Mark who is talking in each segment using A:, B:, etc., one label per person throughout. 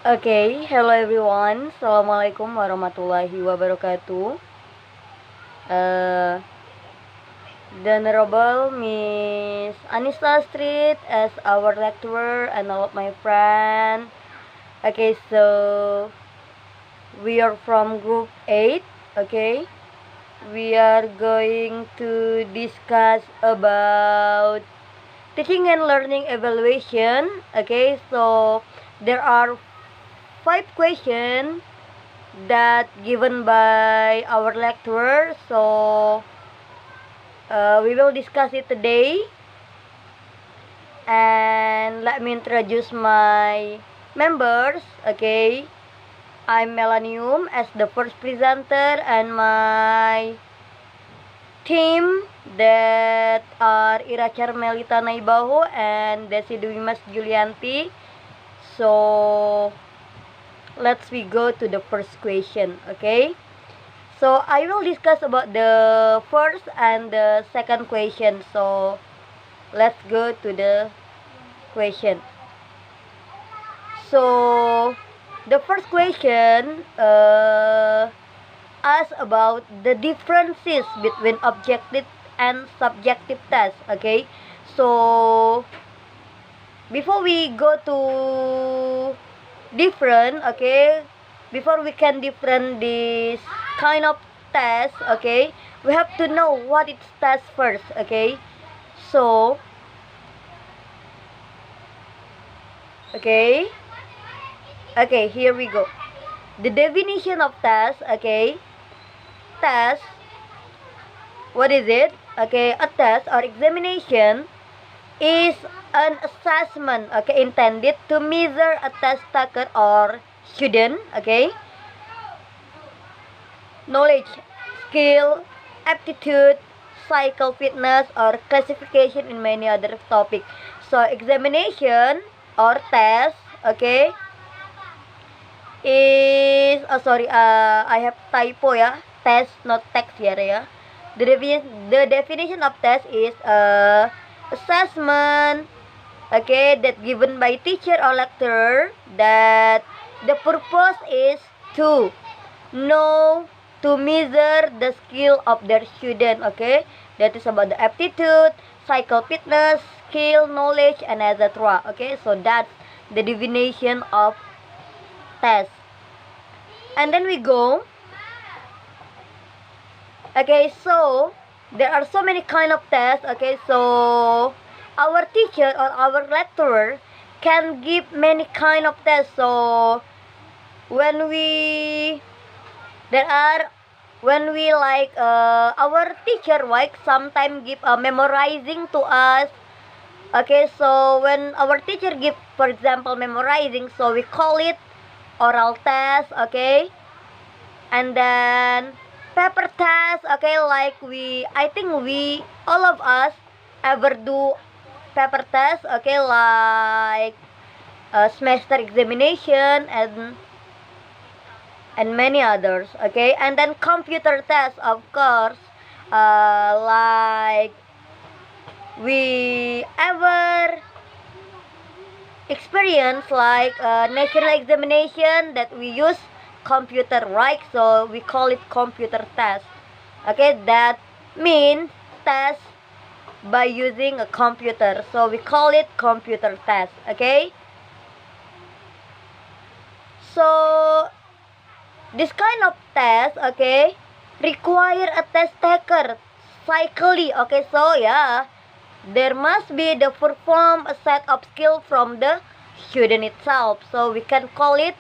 A: Okay, hello everyone. Assalamualaikum warahmatullahi wabarakatuh. Uh, the Honorable Miss Anissa Street as our lecturer and all of my friends. Okay, so we are from group 8. Okay, we are going to discuss about teaching and learning evaluation. Okay, so there are 5 questions that given by our lecturer, so we will discuss it today. And let me introduce my members. Okay, I'm Melanium as the first presenter, and my team that are Ira Charmelita Naibaho and Desi Dwi Mas Julianti. So let's we go to the first question. Okay, so I will discuss about the first and the second question. So let's go to the question. So the first question asks about the differences between objective and subjective tests. Okay, so before we go to different, okay, before we can different this kind of test, okay, we have to know what it's test first. Okay, so okay, here we go. The definition of test. Okay, test, what is it? Okay, a test or examination is an assessment, okay, intended to measure a test taker or student, okay, knowledge, skill, aptitude, psycho fitness, or classification in many other topics. So examination or test, okay, is I have typo ya, test not text here ya. The definition of test is assessment, okay, that given by teacher or lecturer, that the purpose is to know, to measure the skill of their student. Okay, that is about the aptitude, psycho fitness, skill, knowledge, and etc. Okay, so that's the definition of test. And then we go. Okay, so there are so many kind of tests. Okay, so our teacher or our lecturer can give many kind of tests. So when we like our teacher like sometimes give memorizing to us. Okay, so when our teacher give, for example, memorizing, so we call it oral test. Okay, and then paper test. Okay, like I think we all of us ever do paper test. Okay, like semester examination and many others. Okay, and then computer test, of course, like we ever experience like national examination that we use computer, right? So we call it computer test. Okay, that means test by using a computer, so we call it computer test. Okay, so this kind of test, okay, require a test taker cyclically. Okay, so yeah, there must be the perform a set of skill from the student itself. So we can call it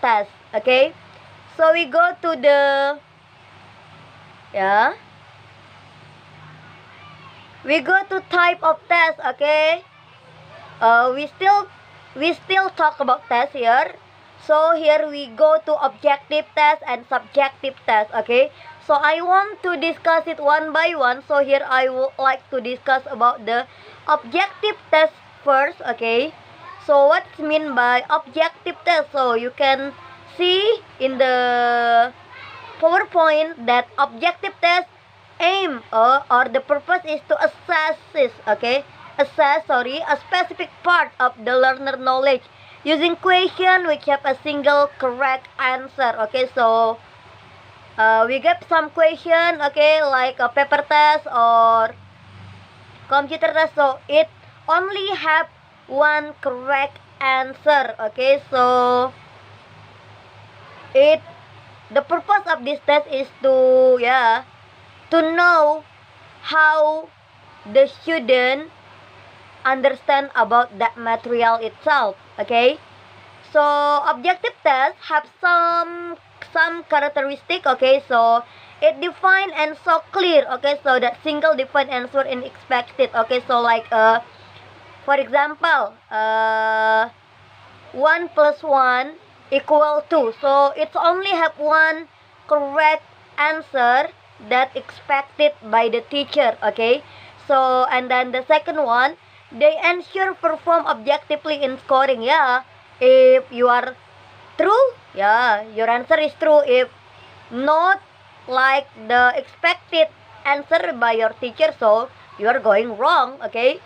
A: test. Okay, so we go to the we go to type of test. Okay, we still talk about test here. So here we go to objective test and subjective test. Okay, so I want to discuss it one by one. So here I would like to discuss about the objective test first. Okay, so what's mean by objective test? So you can see in the PowerPoint that objective test aim or the purpose is to assess this. Okay, assess a specific part of the learner knowledge using question which have a single correct answer. Okay, so we get some question, okay, like a paper test or computer test, so it only have one correct answer. Okay, so the purpose of this test is to know how the student understand about that material itself. Okay, so objective tests have some characteristic. Okay, so it define and so clear. Okay, so that single defined answer is expected. Okay, so like for example 1 plus 1 equal 2, so it's only have one correct answer that expected by the teacher. Okay, so and then the second one, they ensure perform objectively in scoring. If you are true, your answer is true. If not like the expected answer by your teacher, so you are going wrong. Okay,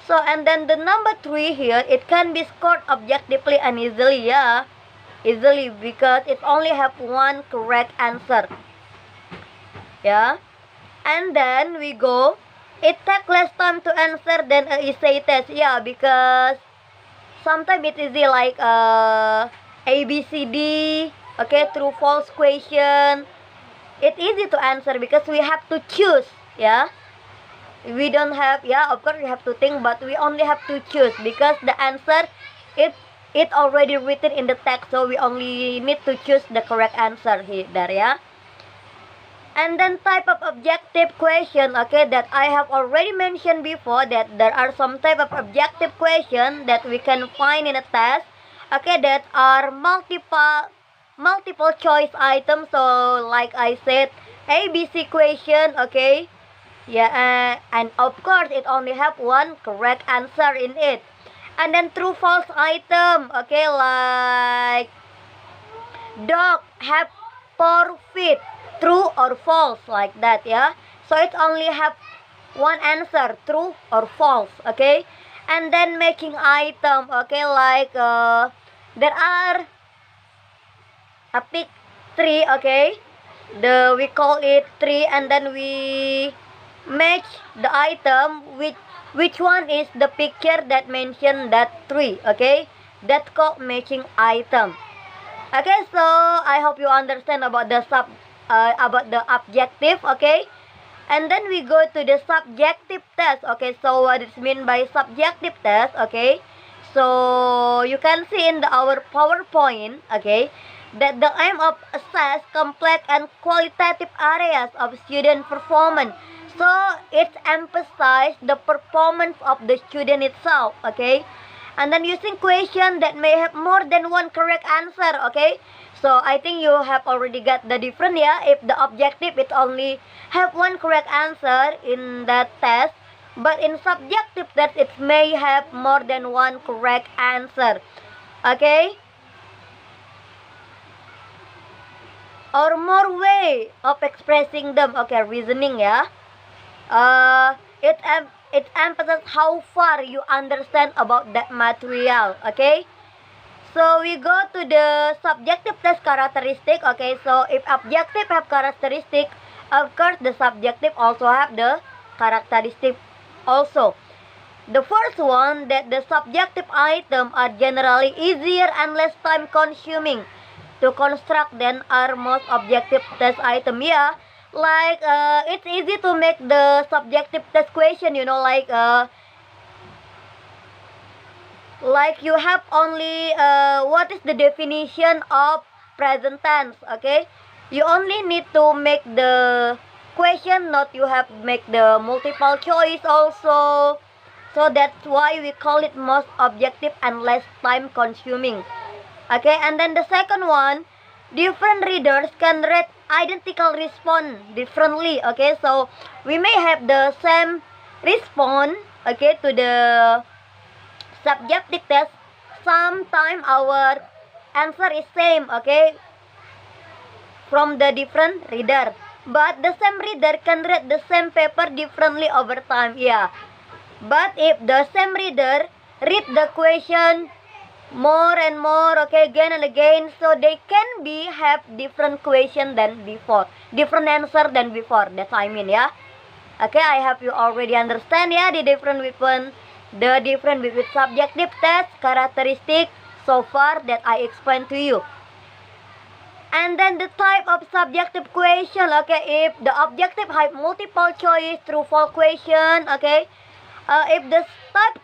A: so and then the number 3 here, it can be scored objectively and easily. Easily, because it only have one correct answer. And then we go, it take less time to answer than a essay test. Because sometimes it is like ABCD, okay, true false question. It's easy to answer because we have to choose. We don't have, of course we have to think, but we only have to choose because the answer it already written in the text, so we only need to choose the correct answer here there. And then type of objective question, okay, that I have already mentioned before, that there are some type of objective question that we can find in a test, okay, that are multiple choice items. So like I said, ABC question, okay, and of course it only have one correct answer in it. And then true false item, okay, like dog have 4 feet, true or false, like that. So it only have one answer, true or false. Okay, and then making item, okay, like there are a pick 3, okay, we call it 3, and then we match the item with which one is the picture that mention that 3. Okay, that's called matching item. Okay, so I hope you understand about the objective. Okay, and then we go to the subjective test. Okay, so what is mean by subjective test? Okay, so you can see in our PowerPoint, okay, that the aim of assess complex and qualitative areas of student performance. So it emphasizes the performance of the student itself. Okay, and then using question that may have more than one correct answer. Okay, so I think you have already got the difference. If the objective it only have one correct answer in that test, but in subjective test it may have more than one correct answer. Okay, or more way of expressing them. Okay, reasoning. It emphasizes how far you understand about that material. Okay, so we go to the subjective test characteristic. Okay, so if objective have characteristic, of course the subjective also have the characteristic also. The first one, that the subjective item are generally easier and less time consuming to construct than are most objective test item. Like it's easy to make the subjective test question, like you have only what is the definition of present tense. Okay, you only need to make the question, not you have make the multiple choice also. So that's why we call it most objective and less time consuming. Okay, and then the second one, different readers can read identical response differently. Okay, so we may have the same response, okay, to the subjective test. Sometimes our answer is same, okay, from the different reader, but the same reader can read the same paper differently over time. But if the same reader read the question more and more, okay, again and again, so they can be have different question than before, different answer than before. That's what I mean, yeah. Okay, I hope you already understand, yeah, the difference between subjective test characteristic so far that I explained to you. And then the type of subjective question, okay, if the objective have multiple choice true false question, okay, if the type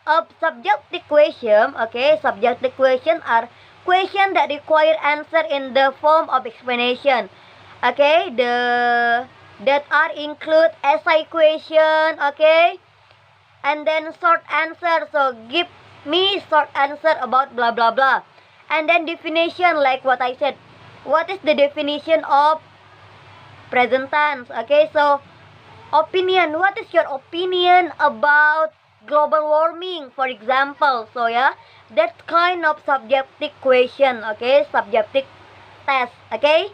A: of subjective question, okay, subjective question are question that require answer in the form of explanation, okay, that are include essay question, okay, and then short answer, so give me short answer about blah blah blah, and then definition like what I said, what is the definition of present tense, okay, so opinion, what is your opinion about global warming, for example, so yeah, that kind of subjective question, okay, subjective test, okay.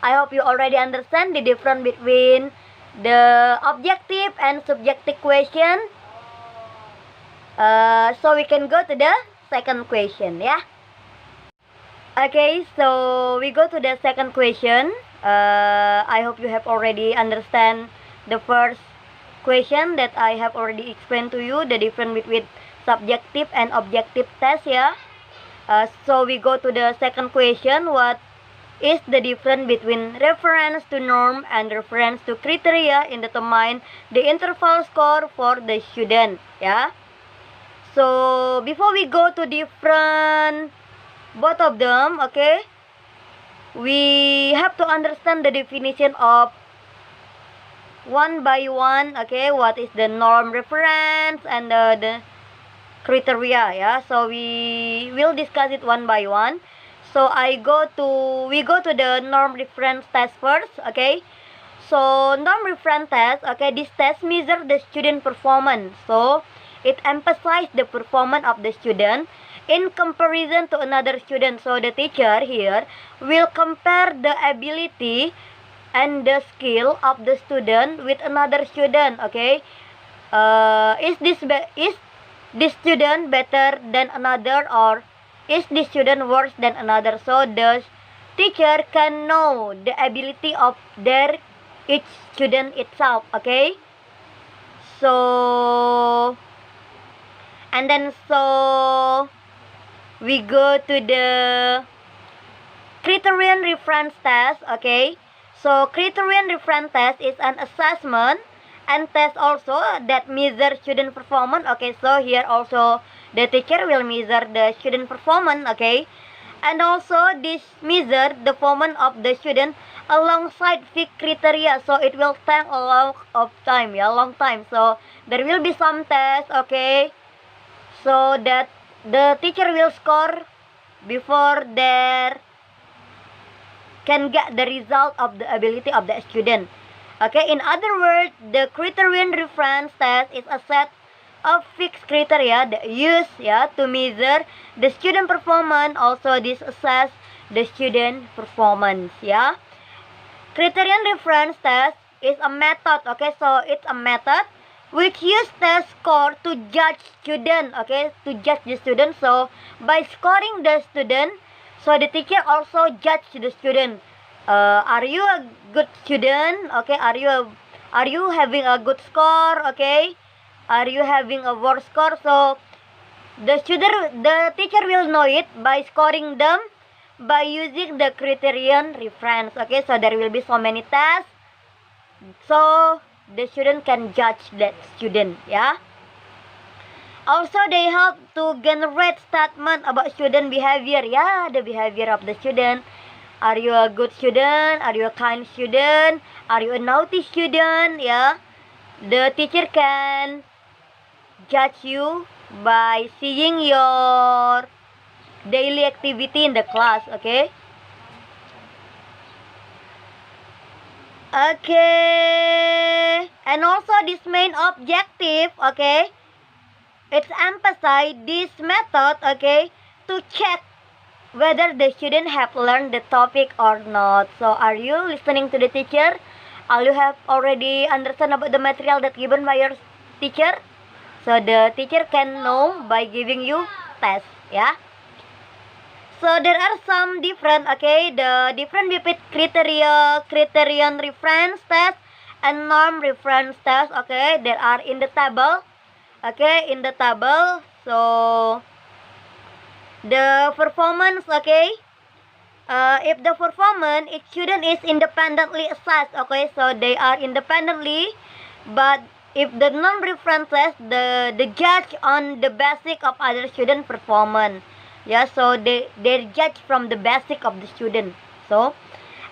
A: I hope you already understand the difference between the objective and subjective question. So we can go to the second question, yeah. Okay, so we go to the second question. I hope you have already understand the first question that I have already explained to you, the difference between subjective and objective test, yeah. So we go to the second question. What is the difference between reference to norm and reference to criteria in determine the interval score for the student, yeah. So before we go to different both of them, okay, we have to understand the definition of one by one, okay, what is the norm, reference, and the criteria, yeah. So we will discuss it one by one. So we go to the norm reference test first, okay. So norm reference test, okay, this test measure the student performance, so it emphasizes the performance of the student in comparison to another student. So the teacher here will compare the ability and the skill of the student with another student, okay. Is this student better than another, or is this student worse than another? So the teacher can know the ability of each student itself, okay. So and then so we go to the criterion reference test, okay. So criterion reference test is an assessment and test also that measure student performance, okay. So here also the teacher will measure the student performance, okay, and also this measure the performance of the student alongside fixed criteria, so it will take a long time, so there will be some tests, okay, so that the teacher will score before there can get the result of the ability of the student, okay. In other words, the criterion reference test is a set of fixed criteria that used, yeah, to measure the student performance. Also this assess the student performance, yeah. Criterion reference test is a method, okay, so it's a method which use test score to judge student, okay, to judge the student. So by scoring the student, so the teacher also judge the student. Are you a good student, okay, are you having a good score, okay, are you having a worse score? So the teacher will know it by scoring them by using the criterion reference, okay. So there will be so many tests, so the student can judge that student, yeah. Also they help to generate statement about student behavior, yeah, the behavior of the student. Are you a good student, are you a kind student, are you a naughty student, yeah. The teacher can judge you by seeing your daily activity in the class, okay. Okay, and also this main objective, okay, it's emphasize this method, okay, to check whether the student have learned the topic or not. So are you listening to the teacher? Are you have already understand about the material that given by your teacher? So the teacher can know by giving you test, yeah. So there are some different, okay, the different between criterion reference test and norm reference test, okay, there are in the table, okay, in the table. So the performance, okay, if the performance, each student is independently assessed, okay, so they are independently, but if the non-reference test, the judge on the basic of other student performance, yeah, so they judge from the basic of the student. So,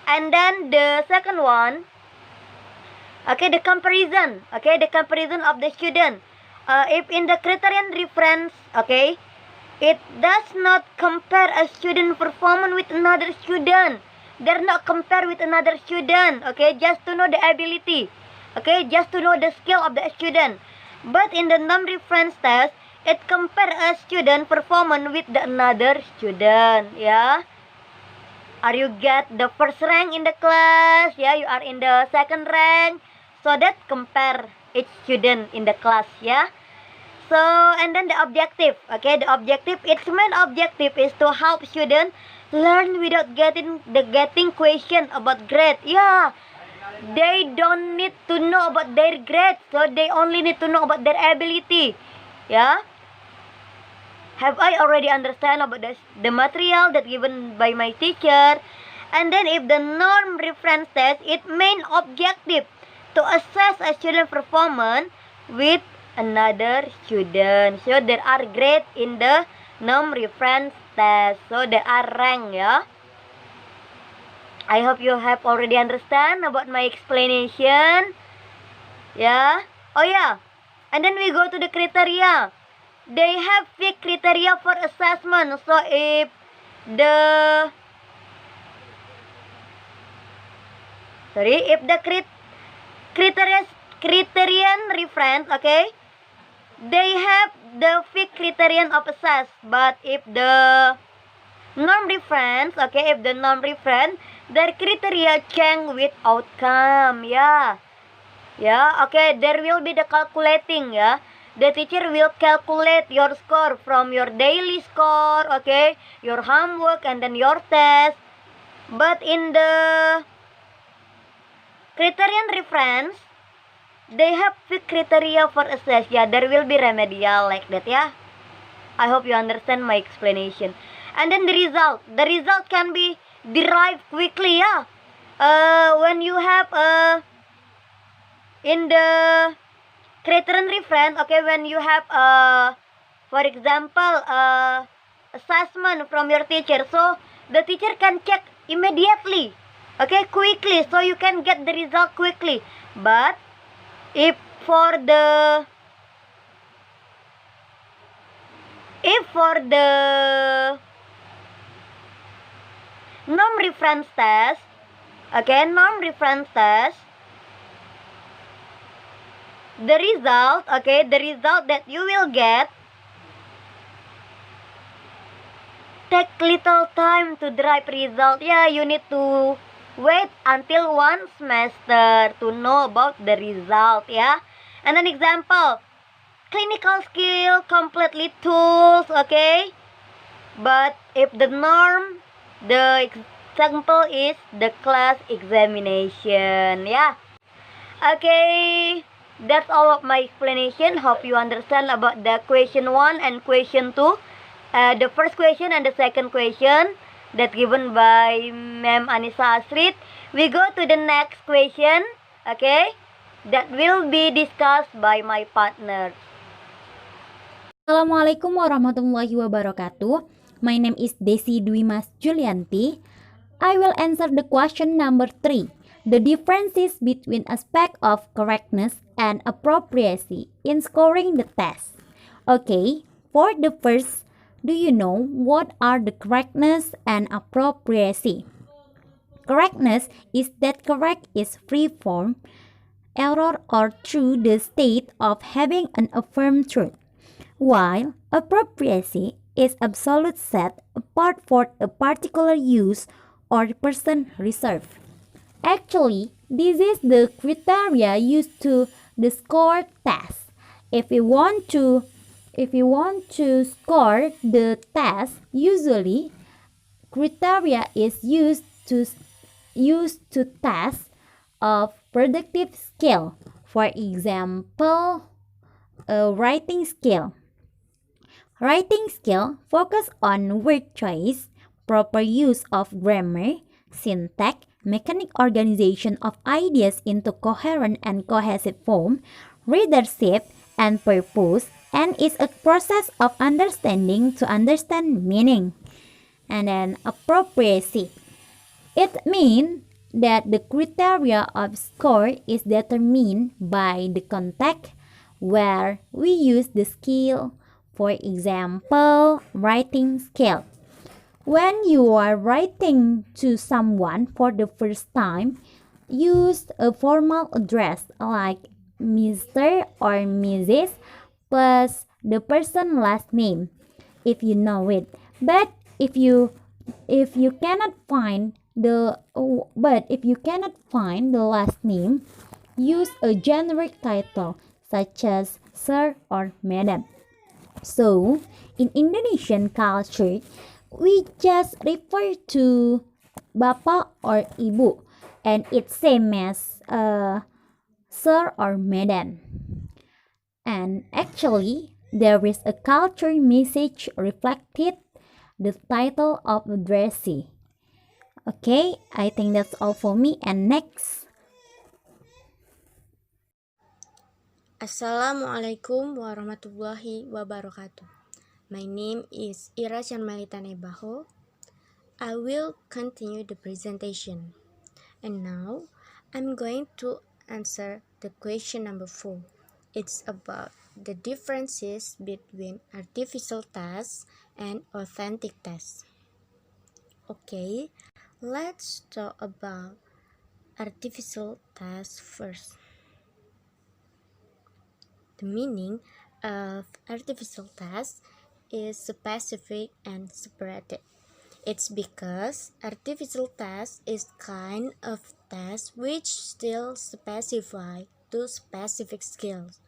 A: and then the second one, okay, the comparison, okay, the comparison of the student. If in the criterion reference, okay, it does not compare a student performance with another student. They're not compare with another student, okay, just to know the ability, okay, just to know the skill of the student. But in the non-reference test, it compare a student performance with the another student, yeah. Are you get the first rank in the class? Yeah, you are in the second rank. So that compare each student in the class, yeah. So, and then the objective, okay, the objective, its main objective is to help students learn without getting question about grade. Yeah, they don't need to know about their grade, so they only need to know about their ability. Yeah, have I already understand about the material that given by my teacher? And then if the norm reference test, its main objective to assess a student performance with another student. So there are grade in the norm reference test. So there are rank, yeah. I hope you have already understand about my explanation. Yeah. Oh yeah. And then we go to the criteria. They have fixed criteria for assessment. So if the criterion reference, okay, they have the fixed criterion of assess. But if the norm reference, okay, if the norm reference, their criteria change with outcome, yeah. Yeah, okay, there will be the calculating, yeah. The teacher will calculate your score from your daily score, okay, your homework, and then your test. But in the criterion reference, they have fixed criteria for assess. Yeah, there will be remedial like that, yeah. I hope you understand my explanation. And then the result can be derived quickly, yeah. When you have in the criterion reference, okay, when you have for example assessment from your teacher, so the teacher can check immediately, okay, quickly, so you can get the result quickly. But if for the norm reference test, okay, norm reference test, the result, okay, the result that you will get take little time to derive result. Yeah, you need to wait until one semester to know about the result, yeah. And an example, clinical skill, completely tools, okay. But if the norm, the example is the class examination, yeah. Okay, that's all of my explanation. Hope you understand about the question 1 and question 2. The first question and the second question that given by Ma'am Anissa Asrit. We go to the next question, okay, that will be discussed by my partner.
B: Assalamualaikum warahmatullahi wabarakatuh. My name is Desi Dwimas Julianti. I will answer the question number 3. The differences between aspect of correctness and appropriacy in scoring the test. Okay, for the first, do you know what are the correctness and appropriacy? Correctness is that correct is free from error or true the state of having an affirmed truth, while appropriacy is absolute set apart for a particular use or person reserved. Actually, this is the criteria used to the score test. If we want to score the test, usually criteria is used to test of predictive skill. For example, a writing skill. Writing skill focus on word choice, proper use of grammar, syntax, mechanic organization of ideas into coherent and cohesive form, readership, and purpose, and is a process of understanding to understand meaning. And then appropriacy. It means that the criteria of score is determined by the context where we use the skill. For example, writing skill. When you are writing to someone for the first time, use a formal address like Mr. or Mrs. plus the person's last name if you know it. But if you cannot find the last name, use a generic title such as sir or madam. So, in Indonesian culture, we just refer to bapak or ibu, and it's same as sir or madam. And actually, there is a culture message reflected the title of the dressy. Okay, I think that's all for me. And next,
C: Assalamualaikum warahmatullahi wabarakatuh. My name is Ira Chanmelita Nebaho. I will continue the presentation. And now, I'm going to answer the question number 4. It's about the differences between artificial tests and authentic tests. Okay, let's talk about artificial tests first. The meaning of artificial test is specific and separated. It's because artificial test is kind of test which still specify to specific skills.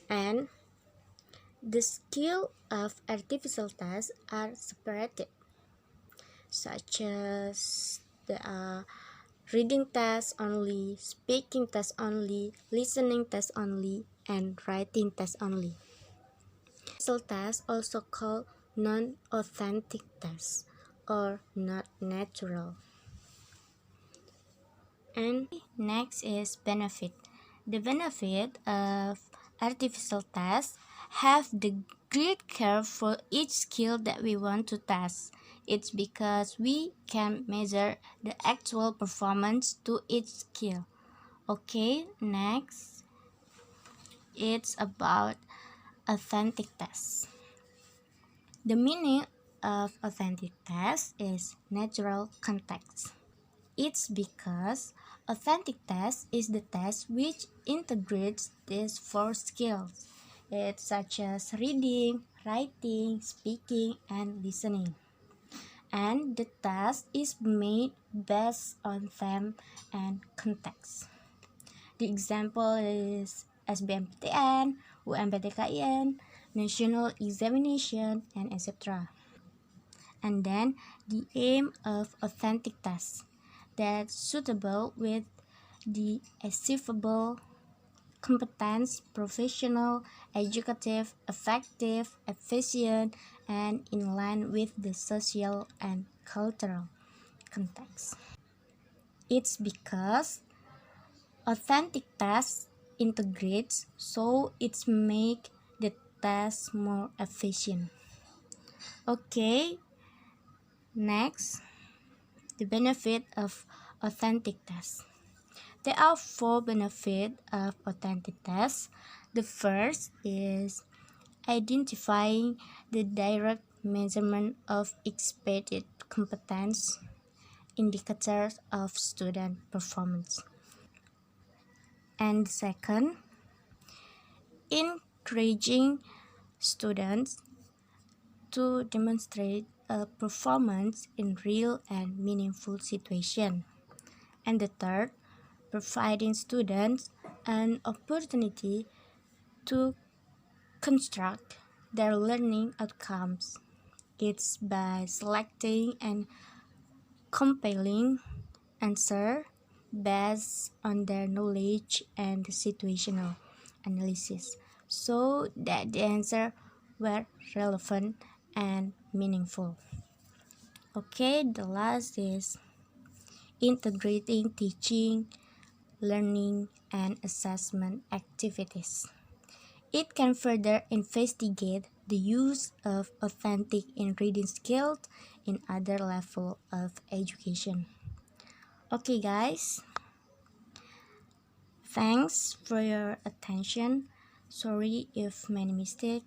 C: And the skill of artificial tests are separated, such as the reading test only, speaking test only, listening test only, and writing test only. Artificial tests also called non-authentic tests or not natural. And next is benefit. The benefit of artificial tests have the great care for each skill that we want to test. It's because we can measure the actual performance to each skill. Okay, next, it's about authentic tests. The meaning of authentic test is natural context. It's because authentic test is the test which integrates these 4 skills. It's such as reading, writing, speaking, and listening. And the test is made based on them and context. The example is SBMPTN, UMPTKIN, national examination, and etc. And then the aim of authentic tests that's suitable with the achievable competence, professional, educative, effective, efficient, and in line with the social and cultural context. It's because authentic test integrates, so it's make the test more efficient. Okay, next, the benefit of authentic tests. There are 4 benefits of authentic tests. The first is identifying the direct measurement of expected competence, indicators of student performance. And second, encouraging students to demonstrate a performance in real and meaningful situations. And the third, providing students an opportunity to construct their learning outcomes. It's by selecting and compiling answer based on their knowledge and situational analysis so that the answer were relevant and meaningful. Okay, the last is integrating teaching, learning, and assessment activities. It can further investigate the use of authentic in reading skills in other level of education. Okay guys, thanks for your attention. Sorry if many mistake,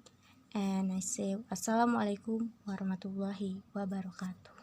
C: and I say Assalamualaikum warahmatullahi wabarakatuh.